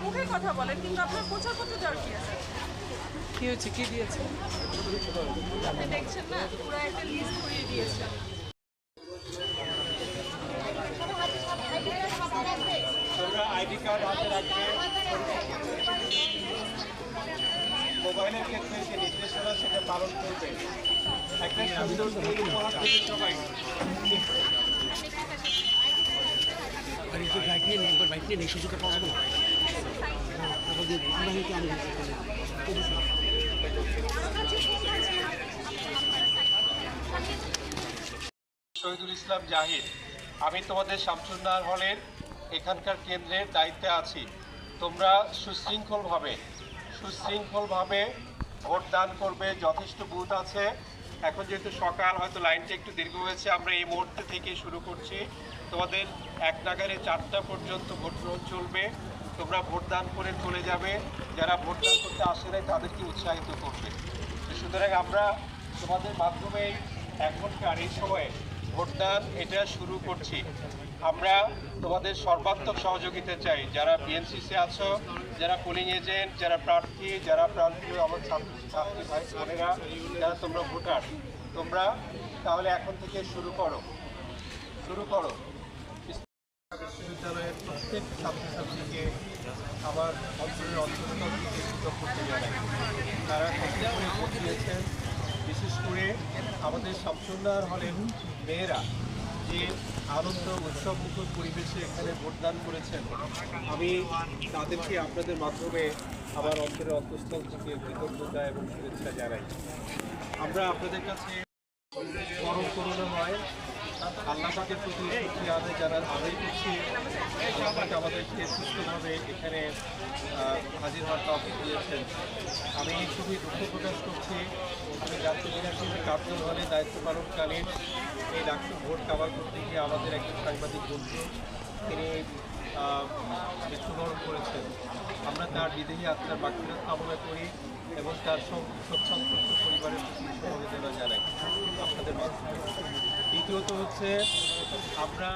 মুখে কথা বলেন, কিন্তু আপনার প্রচার করতে দেওয়ার কি আছে? কি হয়েছে, কি দিয়েছে আপনি দেখছেন না, পুরো একটা লিস্ট করিয়ে দিয়েছে। তোমরা আইডি কার্ড হাতে রাখবে। মোবাইলের ক্ষেত্রে যে নির্দেশনা সেটা পালন করবে। একটা সুন্দর দিন উপহার দেবে সবাই। শহীদুল ইসলাম জাহিদ, আমি তোমাদের শামসুন্নাহার হলের এখানকার কেন্দ্রের দায়িত্বে আছি। তোমরা সুশৃঙ্খলভাবে ভোটদান করবে। যথেষ্ট বুথ আছে। এখন যেহেতু সকাল, হয়তো লাইনটা একটু দীর্ঘ হয়েছে, আমরা এই মুহূর্তে থেকে শুরু করছি। তোমাদের 1 নাগারে 4টা পর্যন্ত ভোট গ্রহণ চলবে। তোমরা ভোটদান করে চলে যাবে। যারা ভোটদান করতে আসে নাই তাদেরকে উৎসাহিত করবে। সুতরাং আমরা তোমাদের মাধ্যমে এখনকার এই সময়ে ভোটদান এটা শুরু করছি। আমরা তোমাদের সর্বাত্মক সহযোগিতা চাই। যারা বিএনসিসি আছো, যারা পোলিং এজেন্ট, যারা প্রার্থী, যারা প্রান্তীয় আমার ছাত্রী ভাই বোনেরা, যারা তোমরা ভোটার, তোমরা তাহলে এখন থেকে শুরু করো। বিশ্ববিদ্যালয়ের প্রত্যেক ছাত্রছাত্রীকে আমার অঞ্চলের অন্তর্গত কৃতজ্ঞতা জানাই। তারা কষ্ট করে ভোট দিয়েছেন। বিশেষ করে আমাদের শামসুন্নাহার হলের মেয়েরা যে আনন্দ উৎসব মুখর পরিবেশে এখানে ভোটদান করেছেন, আমি তাদেরকে আপনাদের মাধ্যমে আমার অন্তরের অন্তঃস্থল থেকে কৃতজ্ঞতা এবং শুভেচ্ছা জানাই। আমরা আপনাদের কাছে স্মরণ করোনা হয় আল্লাহ পাকের প্রতি আদায় করছি। আমাদেরকে সুস্থভাবে এখানে হাজির হওয়ার তৌফিক দিয়েছেন। আমি খুবই দুঃখ প্রকাশ করছি। আমি জাতীয় বিধানসভার কার্জন হলে দায়িত্ব পালনকালীন এই ডাক্তার ভোট কাভার করতে গিয়ে আমাদের একজন সাংবাদিক বন্ধু তিনি মৃত্যুবরণ করেছেন। আমরা তার বিদেহী আত্মার মাগফিরাত কামনা করি এবং তার সচ্ছান্ত পরিবারের প্রতি সমবেদনা জানাই আপনাদের মাধ্যমে। দ্বিতীয়ত হচ্ছে আমরা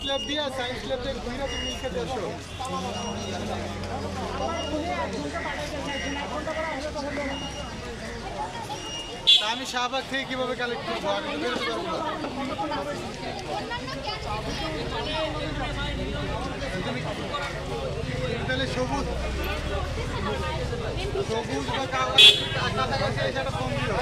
ল্যাব দিয়া সায়েন্স ল্যাবের ঘুরে তুমি লিখে আসো। আমি শাহবাগ থেকে কিভাবে কালেক্ট করবো? আমি তো বেরোতে পারবো না। তাহলে সবুজ বা কাগজ সেটা ফোন দিও।